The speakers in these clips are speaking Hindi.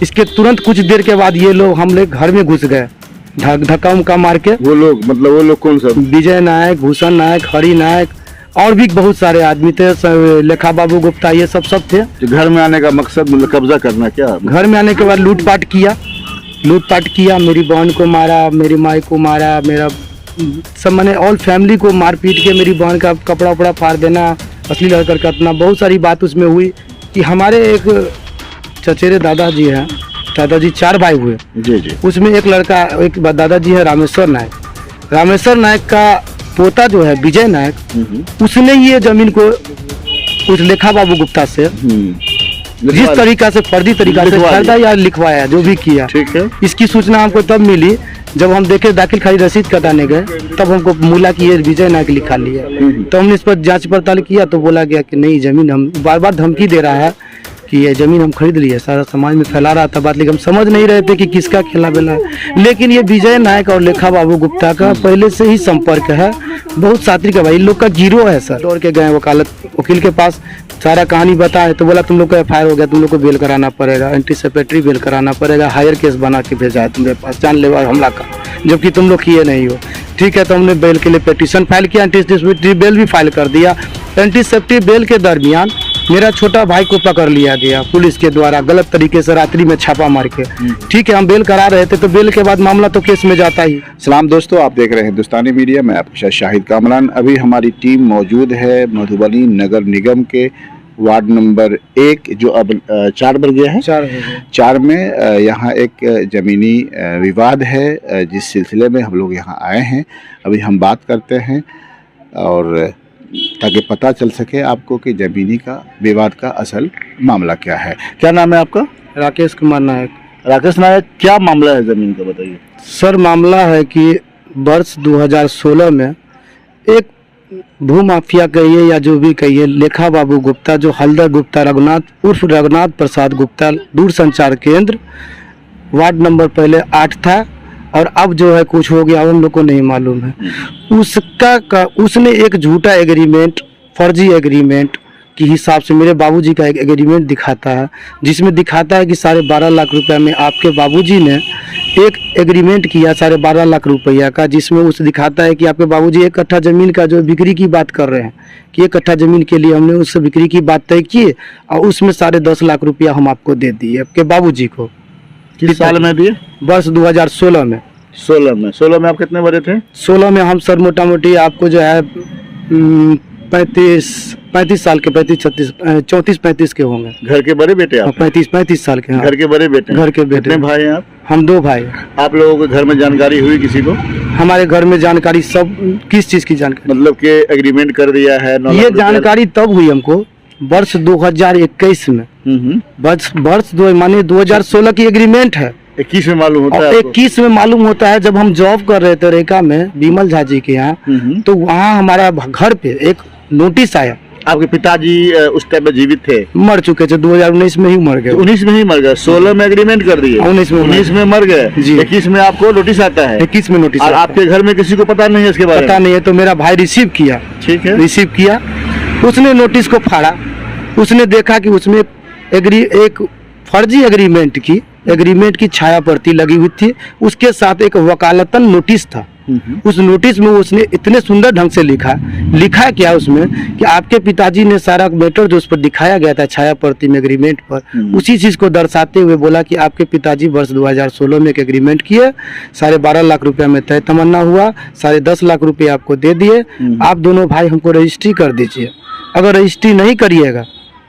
इसके तुरंत कुछ देर के बाद ये लोग हम लोग घर में घुस गए, धक्का उमका मार के। वो लोग मतलब वो लोग कौन सा? विजय नायक, भूषण नायक, हरि नायक और भी बहुत सारे आदमी थे, लेखा बाबू गुप्ता, ये सब थे। घर में आने का मकसद मतलब कब्जा करना क्या? घर में आने के बाद लूटपाट किया, मेरी बहन को मारा, मेरी माई को मारा, मेरा सब मैंने ऑल फैमिली को मार पीट के मेरी बहन का कपड़ा उपड़ा फाड़ देना, अश्लील हरकत करना, बहुत सारी बात उसमें हुई। कि हमारे एक चचेरे दादाजी हैं, दादाजी 4 भाई हुए जी। उसमें एक लड़का, एक दादाजी है रामेश्वर नायक का पोता जो है विजय नायक, उसने ये जमीन को उस लेखा बाबू गुप्ता से जिस तरीका से फर्जी तरीका से खरीदा या लिखवाया, जो भी किया, ठीक है। इसकी सूचना हमको तब मिली जब हम देखे दाखिल खारिज रसीद कटाने गए, तब हमको मिला कि ये विजय नायक लिखा लिया। तो हमने इस पर जांच पड़ताल किया तो बोला गया कि नहीं, जमीन हम बार बार धमकी दे रहा है कि ये जमीन हम खरीद लिए, सारा समाज में फैला रहा था बात, लेकिन हम समझ नहीं रहे थे कि किसका खेला बेला है। लेकिन ये विजय नायक और लेखा बाबू गुप्ता का पहले से ही संपर्क है, बहुत सात्विक है भाई, इन लोग का गिरोह है सर। दौड़ के गए वकील के पास, सारा कहानी बताए तो बोला तुम लोग का FIR हो गया, तुम लोग को बेल कराना पड़ेगा, एंटीसिपेटरी बेल कराना पड़ेगा, हायर केस बना के भेजा है तुम्हारे पास जानलेवा हमला का, जबकि तुम लोग किए नहीं हो। ठीक है, तो हमने बेल के लिए पिटीशन फाइल किया, एंटीसिपेटरी बेल भी फाइल कर दिया। एंटीसिपेटरी बेल के दरमियान मेरा छोटा भाई को पकड़ लिया गया पुलिस के द्वारा, गलत तरीके से रात्रि में छापा मार के। ठीक है, हम बेल करा रहे थे, तो बेल के बाद मामला तो केस में जाता ही। सलाम दोस्तों, आप देख रहे हैं हिंदुस्तानी मीडिया, मैं आपके साथ शाहिद कामरान। अभी हमारी टीम मौजूद है मधुबनी नगर निगम के वार्ड नंबर 1, जो अब 4 बन गया है, 4 में यहाँ एक ज़मीनी विवाद है, जिस सिलसिले में हम लोग यहाँ आए हैं। अभी हम बात करते हैं और ताकि पता चल सके आपको कि ज़मीनी का विवाद का असल मामला क्या है। क्या नाम है आपका? राकेश कुमार नायक। राकेश नायक, क्या मामला है ज़मीन का, बताइए सर। मामला है कि वर्ष 2016 में एक भूमाफिया कहिए या जो भी कहिए, लेखा बाबू गुप्ता, जो हल्दर गुप्ता रघुनाथ उर्फ रघुनाथ प्रसाद गुप्ता, दूरसंचार केंद्र, वार्ड नंबर पहले 8 था और अब जो है कुछ हो गया, हम लोग को नहीं मालूम है। उसने एक झूठा एग्रीमेंट, फर्जी एग्रीमेंट के हिसाब से मेरे बाबूजी का एक एग्रीमेंट दिखाता है, जिसमें दिखाता है कि 12.5 लाख रुपया में आपके बाबूजी ने एक एग्रीमेंट किया 12.5 लाख रुपया का, जिसमें उस दिखाता है कि आपके बाबूजी 1 कट्ठा ज़मीन का जो बिक्री की बात कर रहे हैं कि 1 कट्ठा ज़मीन के लिए हमने उससे बिक्री की बात तय की और उसमें 10.5 लाख रुपया हम आपको दे दिए आपके बाबूजी को। किस साल में दिए? वर्ष 2016 में। 16 में आप कितने बड़े थे? 16 में हम सर मोटा मोटी आपको जो है 35 साल के, 34-35 के होंगे। घर के बड़े बेटे आप? 35 साल के। हाँ। घर के बड़े बेटे? घर के बेटे। कितने भाई हैं आप? हम 2 भाई। आप लोगों के घर में जानकारी हुई किसी को? हमारे घर में जानकारी, सब किस चीज की जानकारी? मतलब के एग्रीमेंट कर दिया है? ये जानकारी तब हुई हमको वर्ष 2021 में। वर्ष 2016 की एग्रीमेंट है, 21 में मालूम होता है? 21 में मालूम होता है। जब हम जॉब कर रहे थे रेखा में विमल झा जी के यहाँ, तो वहाँ हमारा घर पे एक नोटिस आया। आपके पिताजी उस टाइम में जीवित थे? मर चुके थे, 2019 में ही मर गए। 19 में ही मर गए? 16 में एग्रीमेंट कर दिए, 19 में मर गए। 21 में आपको नोटिस आता है? 21 में नोटिस। और आपके घर में किसी को पता नहीं है इसके बारे में? पता नहीं है, तो मेरा भाई रिसीव किया। ठीक है, रिसीव किया, उसने नोटिस को फाड़ा, उसने देखा कि उसमें एक फर्जी एग्रीमेंट की छाया प्रति लगी हुई थी, उसके साथ एक वकालतन नोटिस था। उस नोटिस में उसने इतने सुंदर ढंग से लिखा क्या उसमें कि आपके पिताजी ने सारा मैटर जो उस पर दिखाया गया था छाया प्रति में एग्रीमेंट पर, उसी चीज को दर्शाते हुए बोला कि आपके पिताजी वर्ष 2016 में एक एग्रीमेंट किए, 12.5 लाख रुपया में तय तमन्ना हुआ, 10.5 लाख रुपये आपको दे दिए, आप दोनों भाई हमको रजिस्ट्री कर दीजिए, अगर रजिस्ट्री नहीं करिएगा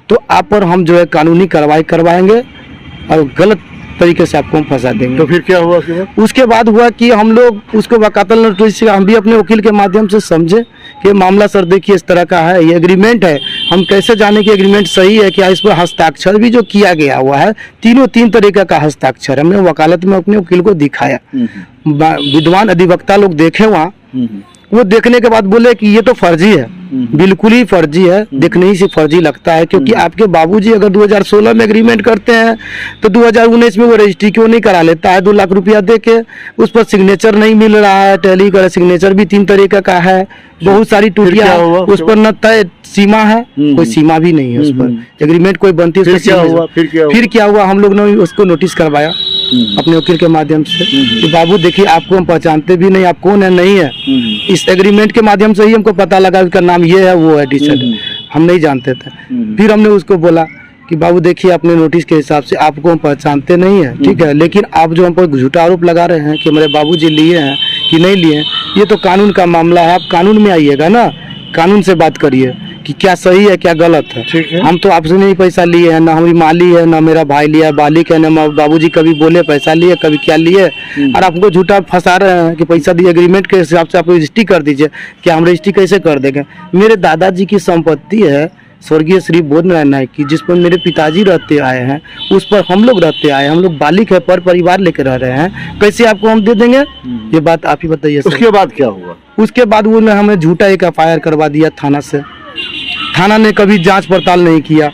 तो आप पर हम जो है कानूनी कार्रवाई करवाएंगे और गलत तरीके से आपको हम फंसा देंगे। तो फिर क्या हुआ उसके बाद हुआ कि हम लोग उसको वकालतन नोटिस, हम भी अपने वकील के माध्यम से समझे कि मामला सर देखिए इस तरह का है, ये एग्रीमेंट है, हम कैसे जाने कि एग्रीमेंट सही है क्या? इस पर हस्ताक्षर भी जो किया गया हुआ है, 3 तरीके का हस्ताक्षर हमने वकालत में अपने वकील को दिखाया। विद्वान अधिवक्ता लोग देखे वहाँ, वो देखने के बाद बोले कि ये तो फर्जी है, बिल्कुल ही फर्जी है, देखने ही से फर्जी लगता है। क्योंकि आपके बाबूजी अगर 2016 में एग्रीमेंट करते हैं तो 2019 में वो रजिस्ट्री क्यों नहीं करा लेता है? 2 लाख रुपया दे के उस पर सिग्नेचर नहीं मिल रहा है, टैली का सिग्नेचर भी 3 तरीके का है, बहुत सारी टूटियां है, उस पर न तय सीमा है, कोई सीमा भी नहीं है उस पर। एग्रीमेंट कोई बनती है, फिर क्या हुआ? हम लोग ने उसको नोटिस करवाया अपने वकील के माध्यम से कि बाबू देखिए, आपको हम पहचानते भी नहीं, आप कौन है नहीं है। इस एग्रीमेंट के माध्यम से ही हमको पता लगा उसका नाम ये है, वो है डीसेल, हम नहीं जानते थे। फिर हमने उसको बोला कि बाबू देखिए, अपने नोटिस के हिसाब से आपको हम पहचानते नहीं है, ठीक है, लेकिन आप जो हम पर झूठा आरोप लगा रहे हैं कि हमारे बाबूजी लिए हैं कि नहीं लिए हैं, ये तो कानून का मामला है। आप कानून में आइएगा ना, कानून से बात करिए कि क्या सही है क्या गलत है। ठीक है। हम तो आपसे नहीं पैसा लिए हैं, ना हमारी माली है, ना मेरा भाई लिया है, बालिक है, ना बाबूजी कभी बोले पैसा लिए, कभी क्या लिए, और आपको झूठा फंसा रहे हैं कि पैसा दिए। एग्रीमेंट के हिसाब से आप रजिस्ट्री कर दीजिए। क्या हम रजिस्ट्री कैसे कर देंगे? मेरे दादाजी की संपत्ति है स्वर्गीय श्री बोध नारायण नायक की, जिस पर मेरे पिताजी रहते आए हैं, उस पर हम लोग रहते आए हैं, हम लोग बालिक है, पर परिवार लेकर रह रहे हैं, कैसे आपको हम दे देंगे? ये बात आप ही बताइए। उसके बाद क्या हुआ? उसके बाद वो हमें झूठा एक FIR करवा दिया थाना से। थाना ने कभी जांच पड़ताल नहीं किया।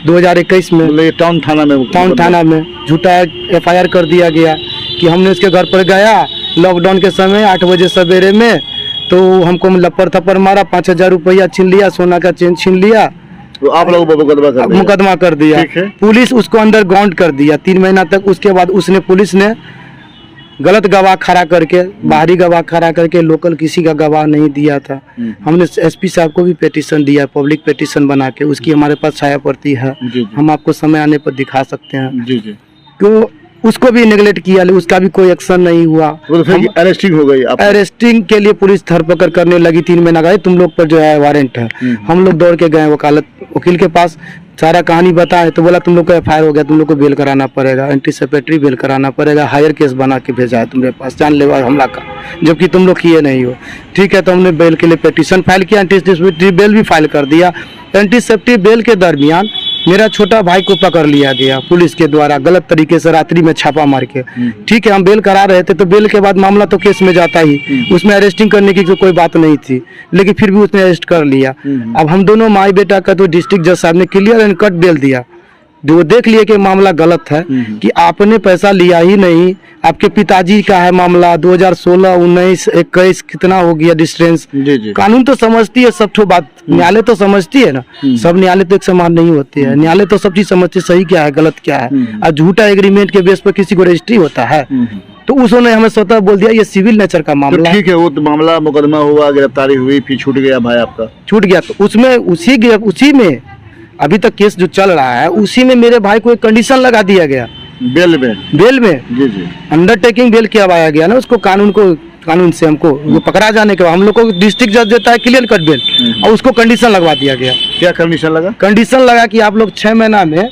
2021 में टाउन थाना में झूठा FIR कर दिया गया कि हमने उसके घर पर गया लॉकडाउन के समय 8 बजे सवेरे में, तो हमको लपड़ थप्पड़ मारा, 5000 रुपया छीन लिया, सोना का चेन छीन लिया, तो आप लोगों पर मुकदमा कर दिया। पुलिस उसको अंडर ग्राउंड कर दिया 3 महीना तक। उसके बाद पुलिस ने गलत गवाह खड़ा करके, बाहरी गवाह खड़ा करके, लोकल किसी का गवाह नहीं दिया था। हमने SP साहब को भी पेटिशन दिया, पब्लिक पेटिशन बना के, उसकी हमारे पास छाया प्रति है, हम आपको समय आने पर दिखा सकते हैं। क्यों उसको भी नेगलेक्ट किया, उसका भी कोई एक्शन नहीं हुआ। अरेस्टिंग हो गई। अरेस्टिंग के लिए पुलिस धरपकड़ करने लगी, 3 महीना गए, तुम लोग पर जो है वारंट है। हम लोग दौड़ के गए वकील के पास, सारा कहानी बताए तो बोला तुम लोग का FIR हो गया, तुम लोग को बेल कराना पड़ेगा, एंटीसिपेटरी बेल कराना पड़ेगा, हायर केस बना के भेजा है तुम्हारे पास जानलेवा हमला का, जबकि तुम लोग किए नहीं हो। ठीक है, तो हमने बेल के लिए पेटिशन फाइल किया, एंटीसिपेटरी बेल भी फाइल कर दिया। एंटीसिपेटरी बेल के दरमियान मेरा छोटा भाई को पकड़ लिया गया पुलिस के द्वारा गलत तरीके से, रात्रि में छापा मार के। ठीक है, हम बेल करा रहे थे, तो बेल के बाद मामला तो केस में जाता ही, उसमें अरेस्टिंग करने की कोई बात नहीं थी, लेकिन फिर भी उसने अरेस्ट कर लिया। अब हम दोनों माई बेटा का तो डिस्ट्रिक्ट जज साहब ने क्लियर एंड कट बेल दिया। वो देख लिए कि मामला गलत है, कि आपने पैसा लिया ही नहीं, आपके पिताजी का है मामला, 2016, 19, 21 कितना हो गया डिस्टेंस। कानून तो समझती है सब ठो बात, न्यायालय तो समझती है ना, सब न्यायालय तो एक समान नहीं होती है, न्यायालय तो सब चीज समझती सही क्या है गलत क्या है। और झूठा एग्रीमेंट के बेस पर किसी को रजिस्ट्री होता है, तो उसने हमें स्वतः बोल दिया ये सिविल नेचर का मामला। ठीक है, वो तो मामला मुकदमा हुआ, गिरफ्तारी हुई, फिर छूट गया भाई आपका, छूट गया। तो उसमें उसी में अभी तक केस जो चल रहा है, उसी में मेरे भाई को एक कंडीशन लगा दिया गया बेल में। जी अंडरटेकिंग बेल किया गया ना उसको, कानून से हमको वो पकड़ा जाने के बाद हम लोग को डिस्ट्रिक्ट जज देता है क्लियर कट बेल, और उसको कंडीशन लगवा दिया गया। क्या कंडीशन लगा? कंडीशन लगा कि आप लोग 6 महीना में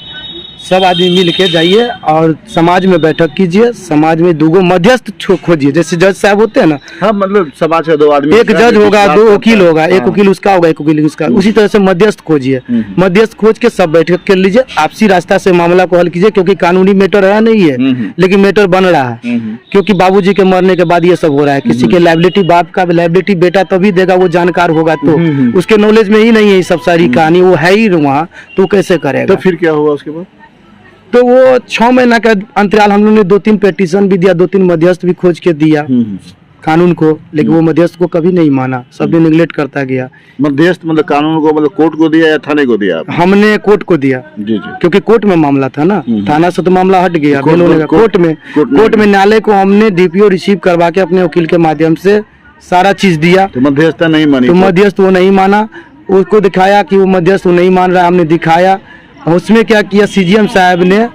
सब आदमी मिल के जाइए और समाज में बैठक कीजिए, समाज में 2 मध्यस्थ खोजिए, जैसे जज साहब होते हैं ना। हाँ, मतलब समाज के 2 आदमी, एक जज होगा, 2 वकील होगा, एक वकील उसका होगा, एक वकील उसका, उसी तरह से मध्यस्थ खोजिए। मध्यस्थ खोज के सब बैठक कर लीजिए, आपसी रास्ता से मामला को हल कीजिए, क्योंकि कानूनी मैटर रहा नहीं है, लेकिन मैटर बन रहा है, क्योंकि बाबूजी के मरने के बाद ये सब हो रहा है। किसी के लायबिलिटी, बाप का लायबिलिटी बेटा तभी देगा, वो जानकार होगा, तो उसके नॉलेज में ही नहीं है ये सब सारी कहानी, वो है ही वहाँ, तो कैसे करेगा? तो फिर क्या हुआ उसके बाद? तो वो 6 महीना का अंतराल, हम लोगों ने 2-3 पेटिशन भी दिया, 2-3 मध्यस्थ भी खोज के दिया कानून को, लेकिन वो मध्यस्थ को कभी नहीं माना, सबने निगलेक्ट करता गया। मध्यस्थ मतलब कानून को, मतलब कोर्ट को दिया या थाने को दिया? हमने कोर्ट को दिया। जी, क्योंकि कोर्ट में मामला था ना, थाना से तो मामला हट गया, कोर्ट में न्यायालय को हमने DPO रिसीव करवा के अपने वकील के माध्यम से सारा चीज दिया। तो मध्यस्थ नहीं मानी? तो मध्यस्थ वो नहीं माना, उसको दिखाया कि वो मध्यस्थ नहीं मान रहा, हमने दिखाया। उसमें क्या किया, CGM साहब ने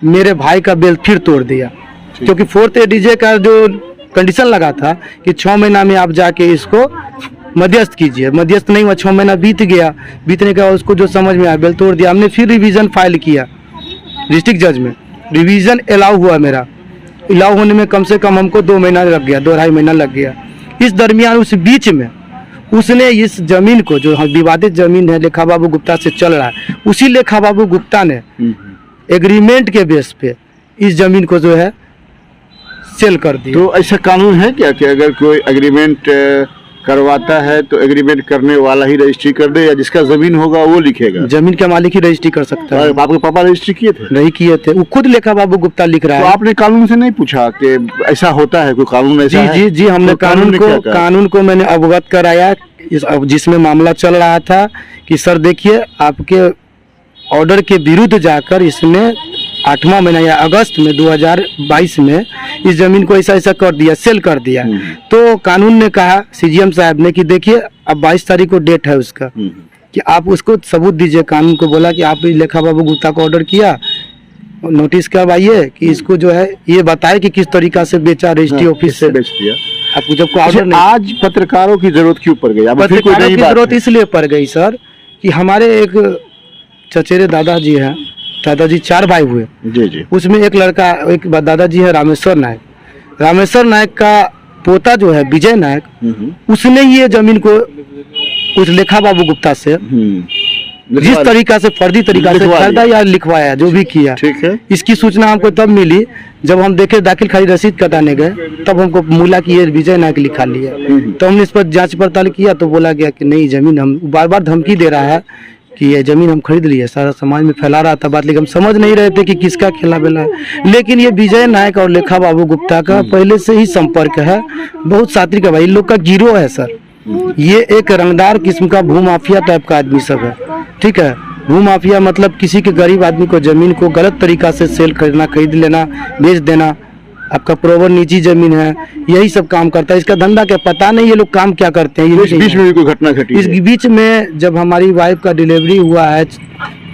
मेरे भाई का बेल फिर तोड़ दिया, क्योंकि 4th ADJ का जो कंडीशन लगा था कि 6 महीना में आप जाके इसको मध्यस्थ कीजिए, मध्यस्थ नहीं हुआ, 6 महीना बीत गया, बीतने के बाद उसको जो समझ में आया बेल तोड़ दिया। हमने फिर रिवीजन फाइल किया डिस्ट्रिक्ट जज में, रिवीजन अलाउ हुआ, मेरा अलाउ होने में कम से कम हमको 2 महीना लग गया, 2-2.5 महीना लग गया। इस दरमियान उस बीच में उसने इस जमीन को, जो विवादित जमीन है लेखा बाबू गुप्ता से चल रहा है, उसी लेखा बाबू गुप्ता ने एग्रीमेंट के बेस पे इस जमीन को जो है सेल कर दिया। तो ऐसा कानून है क्या कि अगर कोई एग्रीमेंट करवाता है तो एग्रीमेंट करने वाला ही रजिस्ट्री कर दे, या जिसका जमीन होगा वो लिखेगा? जमीन का मालिक ही रजिस्ट्री कर सकता है। आपके पापा रजिस्ट्री किए थे? नहीं किए थे, वो खुद लेखा बाबू गुप्ता लिख रहा तो है। आपने कानून से नहीं पूछा कि ऐसा होता है, कोई कानून ऐसा है? जी जी, हमने तो कानून को मैंने अवगत कराया, जिसमें मामला चल रहा था कि सर देखिए आपके ऑर्डर के विरुद्ध जाकर इसने 8वां महीना या अगस्त में 2022 में इस जमीन को ऐसा ऐसा कर दिया, सेल कर दिया। तो कानून ने कहा, सीजीएम साहब ने, कि देखिए अब 22 तारीख को डेट है उसका, कि आप उसको सबूत दीजिए। कानून को बोला कि आप लेखा बाबू गुप्ता को ऑर्डर किया, नोटिस करवाइए कि इसको जो है ये बताए कि किस तरीका से बेचा, रजिस्ट्री ऑफिस से बेच दिया। आपको जब को ऑर्डर नहीं। आज पत्रकारों की जरूरत क्यों पड़ गई? पत्रकारों की जरूरत इसलिए पड़ गई सर कि हमारे एक चचेरे दादाजी हैं, दादाजी 4 भाई हुए। जी जी। उसमें एक लड़का, एक दादाजी है रामेश्वर नायक। रामेश्वर नायक का पोता जो है विजय नायक, उसने ये जमीन को उस लेखा बाबू गुप्ता से जिस तरीका से फर्जी तरीका से खरीदा या लिखवाया, जो भी किया, ठीक है। इसकी सूचना हमको तब मिली जब हम देखे दाखिल खारिज रसीद कटाने गए, तब हमको मिला कि ये विजय नायक लिखा लिया। तो हमने इस पर जांच पड़ताल किया तो बोला गया कि नहीं, जमीन हम बार बार धमकी दे रहा है कि ये जमीन हम खरीद लिए, सारा समाज में फैला रहा था बात, लेकिन हम समझ नहीं रहे थे कि किसका खिला बेला है। लेकिन ये विजय नायक और लेखा बाबू गुप्ता का पहले से ही संपर्क है, बहुत सात्विक है भाई, इन लोग का गिरोह है सर। ये एक रंगदार किस्म का भूमाफिया टाइप का आदमी सब है, ठीक है। भूमाफिया मतलब किसी के गरीब आदमी को जमीन को गलत तरीका से सेल करना, खरीद लेना, बेच देना, आपका प्रॉपर निजी जमीन है, यही सब काम करता है। इसका धंधा क्या पता नहीं ये लोग काम क्या करते हैं। इस बीच में भी कोई घटना घटी? इस बीच में जब हमारी वाइफ का डिलीवरी हुआ है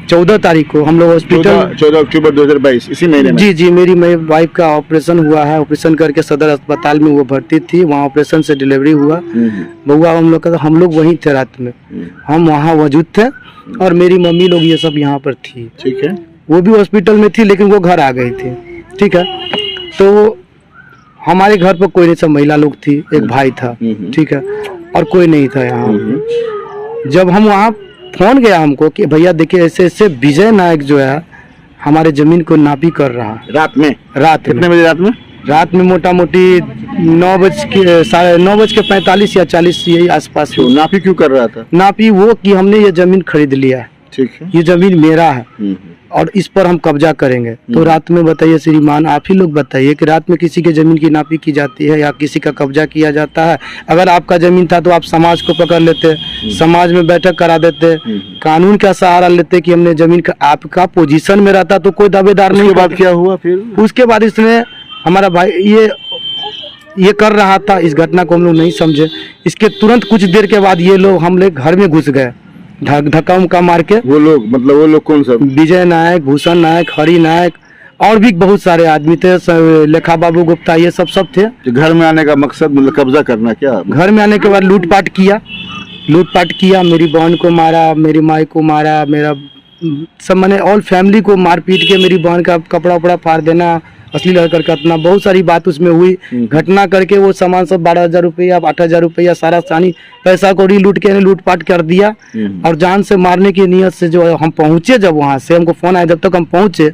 14 तारीख को, हम लोग हॉस्पिटल, 14 अक्टूबर 2022 इसी महीने में। जी जी, मेरी वाइफ का ऑपरेशन हुआ है। ऑपरेशन करके सदर अस्पताल में वो भर्ती थी, वहाँ ऑपरेशन से डिलीवरी हुआ। बउआ हम लोग वहीं थे, रात में हम वहाँ मौजूद थे और मेरी मम्मी लोग ये सब यहाँ पर थी, ठीक है। वो भी हॉस्पिटल में थी लेकिन वो घर आ गई थी, ठीक है। तो हमारे घर पर कोई नहीं, सब महिला लोग थी, एक भाई था, ठीक है, और कोई नहीं था यहाँ। जब हम वहाँ फोन गया हमको कि भैया देखिए ऐसे ऐसे विजय नायक जो है हमारे जमीन को नापी कर रहा है। रात कितने बजे? रात में मोटा मोटी 9:45 या 40 यही आसपास। नापी क्यों कर रहा था? नापी वो कि हमने ये जमीन खरीद लिया है, ठीक है, ये जमीन मेरा है और इस पर हम कब्जा करेंगे। तो रात में बताइए श्रीमान, आप ही लोग बताइए कि रात में किसी के जमीन की नापी की जाती है या किसी का कब्जा किया जाता है? अगर आपका जमीन था तो आप समाज को पकड़ लेते, समाज में बैठक करा देते, कानून का सहारा लेते कि हमने जमीन का, आपका पोजीशन में रहता तो कोई दावेदार नहीं। उसके बाद क्या हुआ फिर? उसके बाद इसने हमारा भाई ये कर रहा था, इस घटना को हम लोग नहीं समझे। इसके तुरंत कुछ देर के बाद ये लोग हम लोग घर में घुस गए, धक्का उमका मार के। वो लोग कौन सा? विजय नायक, भूषण नायक, हरि नायक और भी बहुत सारे आदमी थे, लेखा बाबू गुप्ता, ये सब थे। घर में आने का मकसद मतलब कब्जा करना? क्या? घर में आने के बाद लूटपाट किया, मेरी बहन को मारा, मेरी माई को मारा, मेरा सब मैंने ऑल फैमिली को मार पीट के मेरी बहन का कपड़ा उपड़ा फाड़ देना, अश्लील हरकत करना, बहुत सारी बात उसमें हुई। घटना करके वो सामान सब 12,000 रुपया, 8,000 रुपया सारा सानी पैसा को लूट के लूटपाट कर दिया और जान से मारने की नियत से जो हम पहुंचे, जब वहां से हमको फोन आया, जब तक हम पहुंचे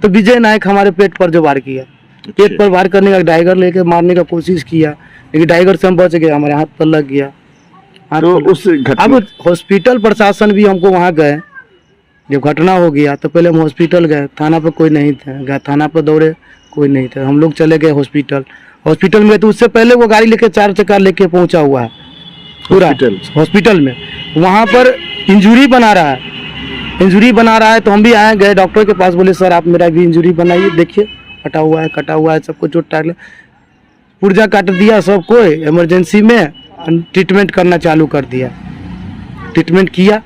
तो विजय नायक हमारे पेट पर जो वार किया, पेट पर वार करने का, डाइगर लेके मारने का कोशिश किया, लेकिन डाइगर से हम बच गए, हमारे हाथ पर लग गया। अब हॉस्पिटल प्रशासन भी हमको वहाँ गए, जब घटना हो गया तो पहले हम हॉस्पिटल गए, थाना पर कोई नहीं थे, थाना पर दौड़े, कोई नहीं था, हम लोग चले गए हॉस्पिटल में। तो उससे पहले वो गाड़ी लेके 4 चक्का लेके पहुंचा हुआ है पूरा हॉस्पिटल में, वहाँ पर इंजरी बना रहा है। तो हम भी आए, गए डॉक्टर के पास, बोले सर आप मेरा भी इंजरी बनाइए, देखिए कटा हुआ है, सबको चोट टाट, पुर्जा काट दिया सबको, इमरजेंसी में ट्रीटमेंट करना चालू कर दिया, ट्रीटमेंट किया।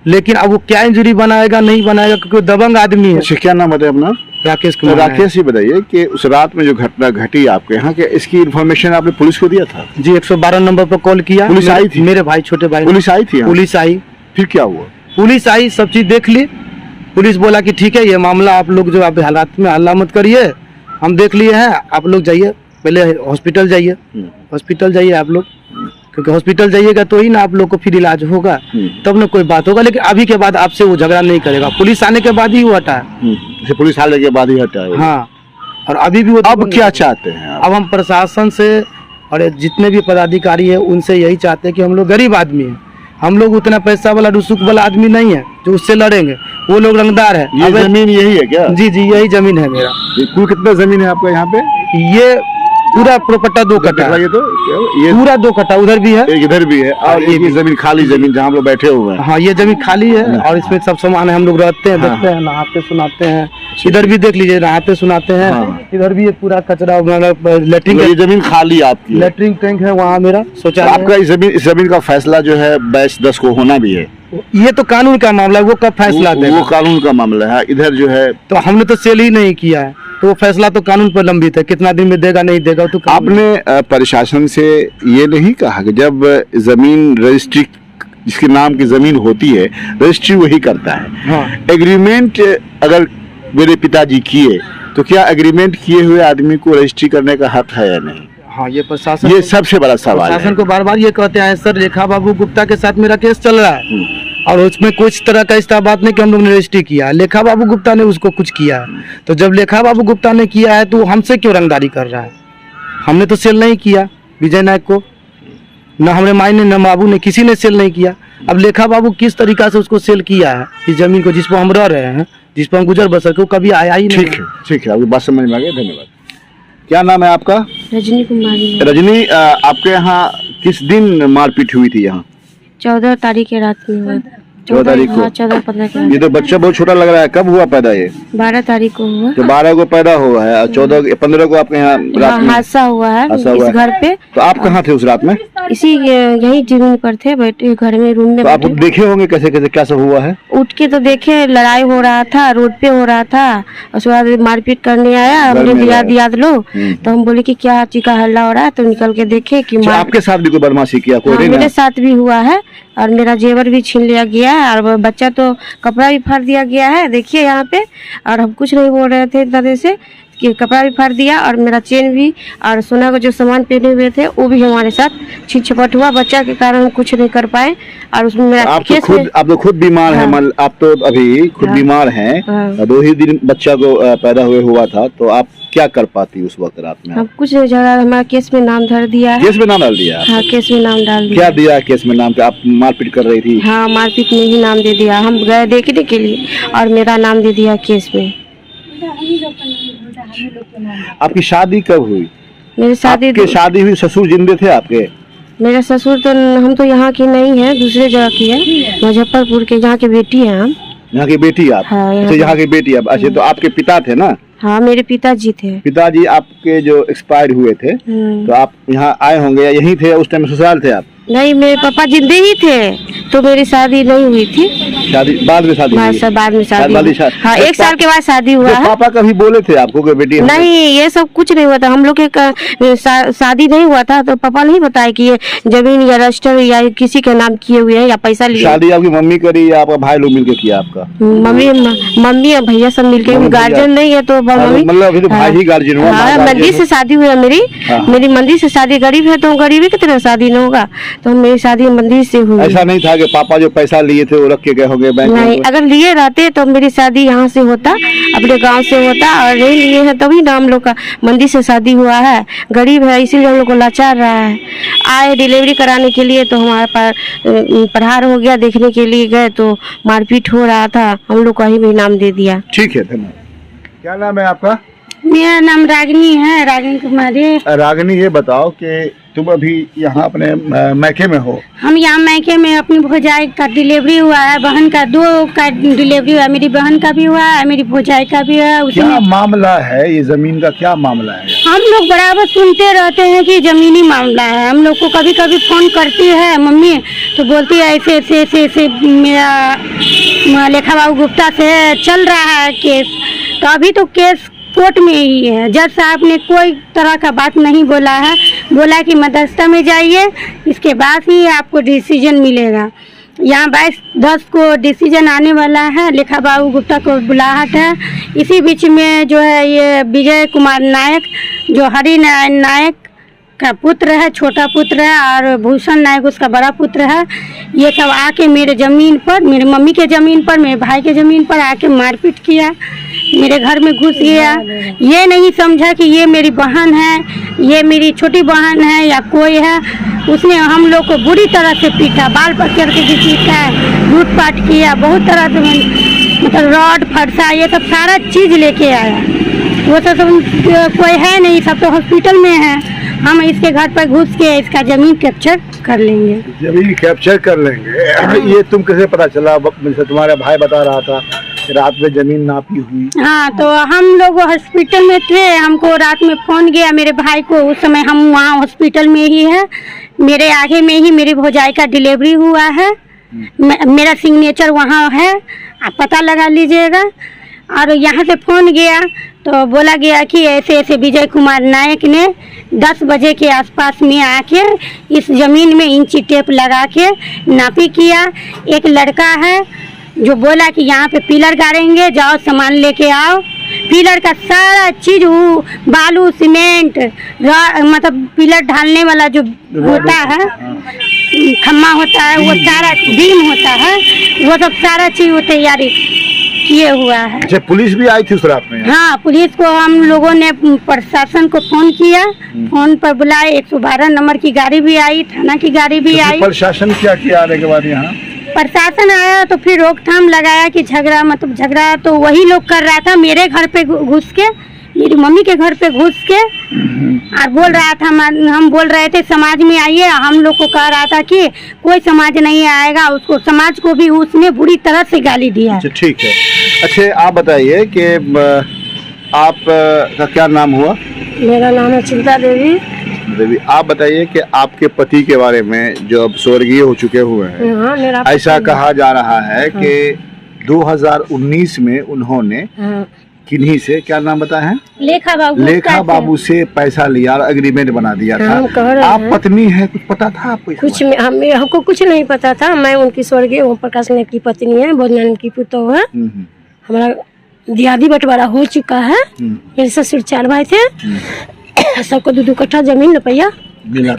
लेकिन अब वो क्या इंजरी बनाएगा नहीं बनाएगा, क्योंकि दबंग आदमी है। क्या नाम है अपना? राकेश कुमार। राकेश जी बताइए कि उस रात में जो घटना घटी आपके यहाँ, के इसकी इन्फॉर्मेशन आपने पुलिस को दिया था? जी, 112 नंबर पर कॉल किया, पुलिस आई थी? मेरे भाई, छोटे भाई। पुलिस आई थी? पुलिस आई। फिर क्या हुआ? पुलिस आई, सब चीज देख ली, पुलिस बोला कि ठीक है ये मामला आप लोग जो आप हालात में हल्ला मत करिए, हम देख लिए हैं, आप लोग जाइए पहले हॉस्पिटल जाइए आप लोग, क्योंकि हॉस्पिटल जाइएगा तो ही ना आप लोग को फिर इलाज होगा, तब ना कोई बात होगा। लेकिन अभी के बाद आपसे वो झगड़ा नहीं करेगा, पुलिस आने के बाद ही वो हटा है। पुलिस आने के बाद ही हटा है? हाँ, और अभी भी वो। अब क्या चाहते हैं आप? अब हम प्रशासन से और जितने भी पदाधिकारी है उनसे यही चाहते हैं कि हम लोग गरीब आदमी हैं, हम लोग उतना पैसा वाला रुसूख वाला आदमी नहीं है जो उससे लड़ेंगे। वो लोग रंगदार है। ये जमीन यही है क्या? जी जी, यही जमीन है मेरा। कुल कितना जमीन है आपका यहाँ पे? ये पूरा प्रॉपर्टा 2 कट्टा है। ये तो ये पूरा 2 कट्टा उधर भी है, एक इधर भी है, और ये जमीन खाली जमीन जहाँ हम लोग बैठे हुए हैं। हाँ, ये जमीन खाली है और इसमें सब सामान है। हम लोग रहते हैं, देखते हैं, नहाते सुनाते हैं। इधर भी देख लीजिए, नहाते सुनाते हैं। इधर भी ये पूरा कचरा, लेटरिन, ये जमीन खाली आपकी है। लेटरिन टैंक है वहाँ मेरा, शौचालय। आपका इस जमीन का फैसला जो है 22/10 को होना भी है। ये तो कानून का मामला है, वो कब फैसला देगा? वो कानून का मामला है। इधर जो है तो हमने तो सेल ही नहीं किया है, तो वो फैसला तो कानून पर लंबित है। कितना दिन में देगा नहीं देगा तो आपने प्रशासन से ये नहीं कहा कि जब जमीन रजिस्ट्री, जिसके नाम की जमीन होती है, रजिस्ट्री वही करता है। हाँ। एग्रीमेंट अगर मेरे पिताजी किए तो क्या एग्रीमेंट किए हुए आदमी को रजिस्ट्री करने का हक है या नहीं? हाँ, ये प्रशासन, ये सबसे बड़ा सवाल है। प्रशासन को बार बार ये कहते हैं, सर रेखा बाबू गुप्ता के साथ मेरा केस चल रहा है और उसमें कुछ तरह का इस बात नहीं कि हम लोग ने रजिस्ट्री किया है। लेखा बाबू गुप्ता ने उसको कुछ किया है, तो जब लेखा बाबू गुप्ता ने किया है तो हमसे क्यों रंगदारी कर रहा है? हमने तो सेल नहीं किया विजय नायक को, न हमारे माई ने न बाबू ने, किसी ने सेल नहीं किया। अब लेखा बाबू किस तरीका से उसको सेल किया है इस जमीन को, जिस पर हम रह रहे हैं, जिस पर हम गुजर बसर, को कभी आया ही नहीं। ठीक है, आपकी बात समझ में आ गई, धन्यवाद। क्या नाम है आपका? रजनी कुमारी। रजनी, आपके यहाँ किस दिन मारपीट हुई थी? यहाँ 14 तारीख के रात में हुआ। 14 तारीख को? 14-15 के। ये तो बच्चा बहुत छोटा लग रहा है। कब हुआ पैदा ये? 12 तारीख को हुआ। तो 12 को पैदा हुआ है और 14-15 को आपके यहाँ रात में हादसा हुआ है इस घर पे। तो आप कहाँ थे उस रात में? इसी यही जमीन पर थे, बैठे घर में, रूम में। तो आप देखे होंगे कैसे कैसे क्या सब हुआ है? उठ के तो देखे, लड़ाई हो रहा था, रोड पे हो रहा था। उसके बाद मारपीट करने आया, हमने याद लो, तो हम बोले कि क्या चीका हल्ला हो रहा है, तो निकल के देखे कि आपके साथ भी कोई बदमाशी किया? कोई मेरे साथ भी हुआ है और मेरा जेवर भी छीन लिया गया है और बच्चा तो कपड़ा भी फाड़ दिया गया है, देखिए यहाँ पे। और हम कुछ नहीं बोल रहे थे इस तरह से कि कपड़ा भी फाड़ दिया और मेरा चेन भी और सोना का जो सामान पहने हुए थे वो भी हमारे साथ छीन झपट हुआ। बच्चा के कारण हम कुछ नहीं कर पाए और उसमें मेरा आप तो खुद बीमार हैं। आप तो अभी खुद बीमार हैं। 2 ही दिन बच्चा को पैदा हुआ था, तो आप क्या कर पाती उस वक्त रात में? हम कुछ नहीं, झगड़ा, हमारा केस में नाम धर दिया है। केस में नाम डाल दिया? हाँ, केस में नाम डाल दिया। क्या दिया केस में नाम? आप मारपीट कर रही थी? हाँ, मारपीट में ही नाम दे दिया। हम गए देखने के लिए और मेरा नाम दे दिया केस में। आपकी शादी कब हुई? मेरी शादी हुई, ससुर जिंदे थे आपके? मेरा ससुर तो, हम तो यहाँ की नहीं है, दूसरे जगह की है, मुजफ्फरपुर के, यहाँ की बेटी है हम। यहाँ की बेटी आप? हाँ, यहाँ की बेटी आप। अच्छा, तो आपके पिता थे ना? हाँ, मेरे पिताजी थे। पिताजी आपके जो एक्सपायर हुए थे, तो आप यहाँ आए होंगे या यहीं थे उस टाइम? ससुराल थे आप? नहीं, मेरे पापा जिंदे ही थे, तो मेरी शादी नहीं हुई थी। शादी बाद में? शादी बाद में शादी। हाँ, 1 साल के बाद शादी हुआ है। पापा कभी बोले थे आपको कि बेटी? नहीं, ये सब कुछ नहीं हुआ था। हम लोग के शादी नहीं हुआ था, तो पापा नहीं बताया कि ये जमीन या रजिस्टर या किसी के नाम किए हुए हैं या पैसा लिए। शादी आपकी मम्मी करी या आपका भाई लोग मिलकर किया? आपका मम्मी और भैया सब मिलके, गार्जियन नहीं है तो मम्मी, मतलब भाई ही गार्जियन हुआ। मंदिर से शादी हुई है मेरी मंदिर से शादी। गरीब है तो गरीबी की तरह शादी न होगा, तो मेरी शादी मंदिर से हुई। ऐसा नहीं था कि पापा जो पैसा लिए थे वो रख के गए होंगे बैंक? नहीं, अगर लिए रहते तो मेरी शादी यहाँ से होता, अपने गांव से होता, और नहीं लिए हैं तभी ना हम लोग का मंदिर से शादी हुआ है। गरीब है इसीलिए हम लोग को लाचार रहा है। आए डिलीवरी कराने के लिए तो हमारे पास प्रहार हो गया, देखने के लिए गए तो मारपीट हो रहा था, हम लोग को ही भी नाम दे दिया। ठीक है, धन्यवाद। क्या नाम है आपका? मेरा नाम रागिनी है, रागिनी कुमारी। रागिनी, ये बताओ कि तुम अभी यहाँ अपने मैके में हो? हम यहाँ मैके में, अपनी भौजाई का डिलीवरी हुआ है, बहन का 2 का डिलीवरी हुआ है, मेरी बहन का भी हुआ है, मेरी भौजाई का भी है। क्या मामला है ये जमीन का? क्या मामला है? हम लोग बराबर सुनते रहते हैं कि जमीनी मामला है। हम लोग को कभी कभी फोन करती है मम्मी, तो बोलती है ऐसे ऐसे ऐसे ऐसे मेरा लेखा बाबू गुप्ता से चल रहा है केस। तो अभी तो केस कोर्ट में ही है। जज साहब ने कोई तरह का बात नहीं बोला है, बोला कि मदरसा में जाइए, इसके बाद ही आपको डिसीजन मिलेगा। यहाँ 22/10 को डिसीजन आने वाला है। लेखा बाबू गुप्ता को बुलाहट है। इसी बीच में जो है ये विजय कुमार नायक, जो हरि नारायण नायक का पुत्र है, छोटा पुत्र है, और भूषण नायक उसका बड़ा पुत्र है, ये सब आके मेरे ज़मीन पर, मेरे मम्मी के ज़मीन पर, मेरे भाई के ज़मीन पर आके मारपीट किया। मेरे घर में घुस गया। ये नहीं समझा कि ये मेरी बहन है, ये मेरी छोटी बहन है या कोई है। उसने हम लोग को बुरी तरह से पीटा, बाल पकड़ के भी पीटा है, लूटपाट किया, बहुत तरह से मतलब रॉड फरसा ये सब सारा चीज़ लेके आया। वो तो कोई है नहीं, सब तो हॉस्पिटल में है। हम इसके घर पर घुस के इसका जमीन कैप्चर कर लेंगे। जमीन कैप्चर कर लेंगे। ये तुम कैसे पता चला? तुम्हारा भाई बता रहा था रात में जमीन नापी हुई। हाँ, तो हम लोग हॉस्पिटल में थे, हमको रात में फोन गया मेरे भाई को। उस समय हम वहाँ हॉस्पिटल में ही है, मेरे आगे में ही मेरी भौजाई का डिलीवरी हुआ है। मेरा सिग्नेचर वहाँ है, आप पता लगा लीजिएगा। और यहाँ से फोन गया तो बोला गया कि ऐसे ऐसे विजय कुमार नायक ने 10 बजे के आसपास में आके इस ज़मीन में इंची टेप लगा के नापी किया। एक लड़का है जो बोला कि यहाँ पे पिलर गाड़ेंगे, जाओ सामान लेके आओ। पिलर का सारा चीज़ वो बालू सीमेंट मतलब पिलर ढालने वाला जो होता है, खम्मा होता है, वो सारा बीम होता है, वो सब सारा चीज़ वो तैयारी किए हुआ है। अच्छा, पुलिस भी आई थी उस रात में? हाँ, पुलिस को हम लोगों ने प्रशासन को फोन किया, फोन पर बुलाए। 112 नंबर की गाड़ी भी आई, थाना की गाड़ी भी आई। प्रशासन क्या किया आने के बाद? यहाँ प्रशासन आया तो फिर रोकथाम लगाया कि झगड़ा तो वही लोग कर रहा था। मेरे घर पे घुस के, मेरी मम्मी के घर पे घुस के और बोल रहा था, हम बोल रहे थे समाज में आइए। हम लोग को कह रहा था कि कोई समाज नहीं आएगा, उसको समाज को भी उसने बुरी तरह से गाली दिया। अच्छा, ठीक है। अच्छा, आप बताइए कि आप का क्या नाम हुआ? मेरा नाम है चिंता देवी। देवी, आप बताइए कि आपके पति के बारे में जो अब स्वर्गीय हो चुके हुए हैं। हाँ, मेरा ऐसा कहा जा रहा है कि 2019 में उन्होंने किन्हीं से, क्या नाम बताया है, लेखा बाबू से पैसा लिया और एग्रीमेंट बना दिया था। आप पत्नी है, कुछ पता था आपको? कुछ हमको कुछ नहीं पता था। मैं उनकी स्वर्गीय ओम प्रकाश नायक की पत्नी है, भोजनानंद की पुतौ है। हमारा दियादी बंटवारा हो चुका है। मेरे ससुर 4 भाई थे, सबको 2-2 कट्ठा जमीन रुपया मिला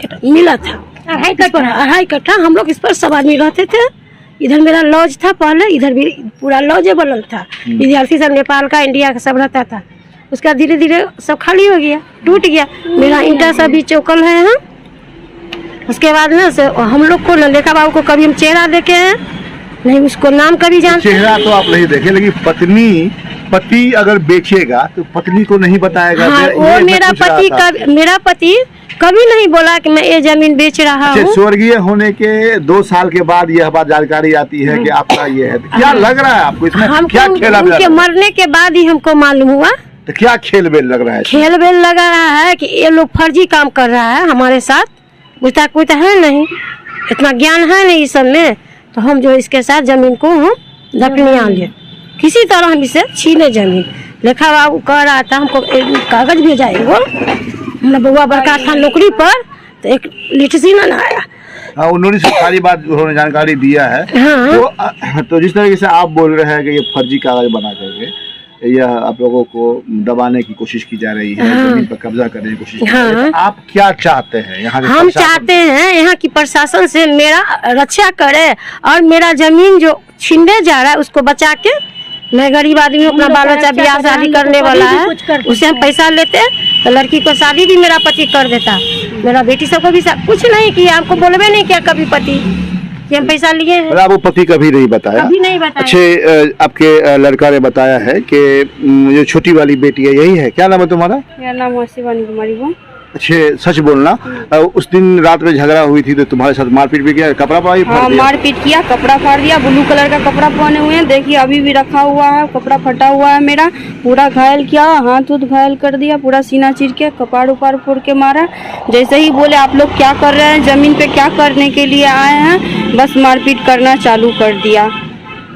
था। 2.5 कट्ठा। हम लोग इस पर सब आदमी रहते थे। इधर मेरा लॉज था पहले, इधर भी पूरा लॉज बनल था। विद्यार्थी सब नेपाल का, इंडिया का सब रहता था। उसका धीरे धीरे सब खाली हो गया, टूट गया। मेरा इंटर सब भी चौकल है यहाँ। उसके बाद ना से हम लोग को लेखा बाबू को कभी हम चेहरा देखे हैं नहीं, उसको नाम कभी जानते। चेहरा तो आप नहीं देखे, लेकिन पति अगर बेचेगा तो पत्नी को नहीं बताएगा। हाँ, वो मेरा पति कभी नहीं बोला कि मैं ये जमीन बेच रहा हूँ। स्वर्गीय होने के 2 साल के बाद यह बात जानकारी आती है कि आपका ये है। क्या लग रहा है आपको इसमें? क्या खेल? उनके मरने के बाद ही हमको मालूम हुआ। तो क्या खेल बेल लग रहा है? खेल बेल लग रहा है कि ये लोग फर्जी काम कर रहा है हमारे साथ। बुझता कोई तो है नहीं, इतना ज्ञान है नहीं इस सब में। तो हम जो इसके साथ जमीन को हम दफनिया ले, किसी तरह हम इसे छीने जमीन। लेखा बाबू कह रहा था हमको कागज भेजा है, वो मेरा बउआ बड़का था नौकरी पर, तो एक लिटसी ना आया। हाँ, उन्होंने सारी बात उन्होंने जानकारी दिया है। हाँ। तो जिस तरीके से आप बोल रहे हैं कि ये फर्जी कागज बना करके यह आप लोगों को दबाने की कोशिश की जा रही है, जमीन पर कब्जा करने की कोशिश की जा रही है। आप क्या चाहते हैं यहाँ? हम चाहते हैं यहाँ की प्रशासन से मेरा रक्षा करे और मेरा जमीन जो छीनने जा रहा है उसको बचा के। मैं गरीब आदमी, अपना बाल बच्चा ब्याह शादी करने वाला है, उससे हम पैसा लेते तो लड़की को शादी भी मेरा पति कर देता। मेरा बेटी सबको भी कुछ नहीं किया, हमको बोलबे नहीं किया कभी पति कि हम पैसा लिए हैं। वो पति कभी नहीं बताया? कभी नहीं बताया। अच्छे, आपके लड़का ने बताया है कि जो छोटी वाली बेटी है यही है। क्या नाम है तुम्हारा? मेरा नाम है शिवानी कुमारी। अच्छे, सच बोलना। उस दिन रात में झगड़ा हुई थी तो तुम्हारे साथ मारपीट भी किया, कपड़ा फाड़ दिया? हाँ, मारपीट किया, कपड़ा फाड़ दिया। ब्लू कलर का कपड़ा पहने हुए हैं, देखिए अभी भी रखा हुआ है, कपड़ा फटा हुआ है मेरा। पूरा घायल किया, हाथ घायल कर दिया, पूरा सीना चीर के, कपाड़ उपाड़ फोड़ के मारा। जैसे ही बोले आप लोग क्या कर रहे हैं, जमीन पे क्या करने के लिए आए हैं, बस मारपीट करना चालू कर दिया।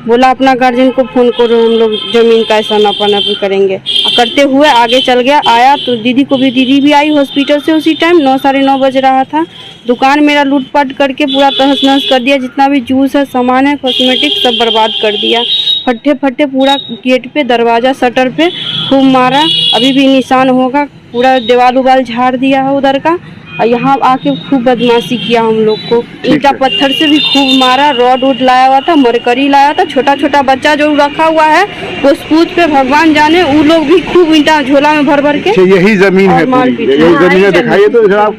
बोला अपना गार्जियन को फोन करो, हम लोग जमीन का ऐसा नापी करेंगे। करते हुए आगे चल गया। आया तो दीदी भी आई हॉस्पिटल से उसी टाइम। 9 साढ़े 9 बज रहा था। दुकान मेरा लूटपाट करके पूरा तहस नहस कर दिया। जितना भी जूस है, सामान है, कॉस्मेटिक सब बर्बाद कर दिया। फट्टे पूरा गेट पे, दरवाजा, शटर पे खूब मारा। अभी भी निशान होगा, पूरा दीवार उवाल झाड़ दिया है उधर का, और यहाँ आके खूब बदमाशी किया हम लोग को। ईंटा पत्थर से भी खूब मारा, रॉड वोड लाया हुआ था, मरकरी लाया था, छोटा छोटा बच्चा जो रखा हुआ है वो स्पूत पे भगवान जाने, वो लोग भी खूब ईंटा झोला में भर भर के। यही जमीन है पूरी, यही जमीन है, दिखाइए तो जनाब,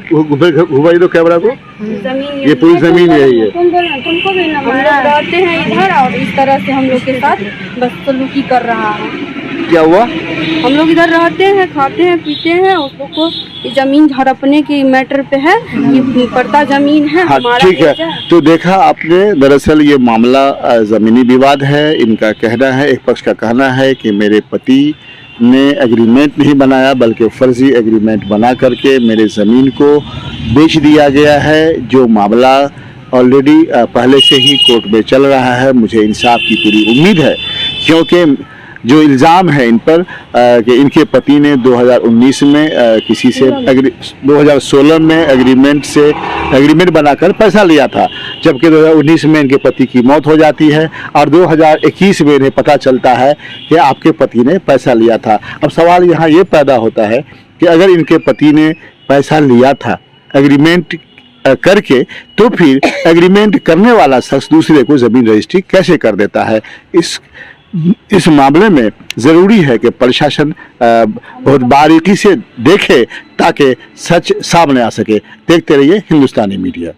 घुमाइए तो कैमरा को, ये पूरी जमीन यही है। तुमको भी हम लोग रहते हैं इधर, और इस तरह से हम लोग के साथ बदसलूकी कर रहा है। क्या हुआ? हम लोग इधर रहते हैं, खाते हैं, पीते हैं, उस लोग को ये जमीन हड़पने की मैटर पे है, ये पड़ता जमीन है हाँ, हमारा। ठीक है, तो देखा आपने, दरअसल ये मामला जमीनी विवाद है। इनका कहना है, एक पक्ष का कहना है कि मेरे पति ने एग्रीमेंट नहीं बनाया बल्कि फर्जी एग्रीमेंट बना करके मेरे ज़मीन को बेच दिया गया है। जो मामला ऑलरेडी पहले से ही कोर्ट में चल रहा है। मुझे इंसाफ की पूरी उम्मीद है, क्योंकि जो इल्ज़ाम है इन पर कि इनके पति ने 2019 में किसी से 2016 में एग्रीमेंट बनाकर पैसा लिया था, जबकि 2019 में इनके पति की मौत हो जाती है और 2021 में इन्हें पता चलता है कि आपके पति ने पैसा लिया था। अब सवाल यहाँ ये पैदा होता है कि अगर इनके पति ने पैसा लिया था एग्रीमेंट करके, तो फिर एग्रीमेंट करने वाला शख्स दूसरे को ज़मीन रजिस्ट्री कैसे कर देता है? इस मामले में ज़रूरी है कि प्रशासन बहुत बारीकी से देखे ताकि सच सामने आ सके। देखते रहिए हिंदुस्तानी मीडिया।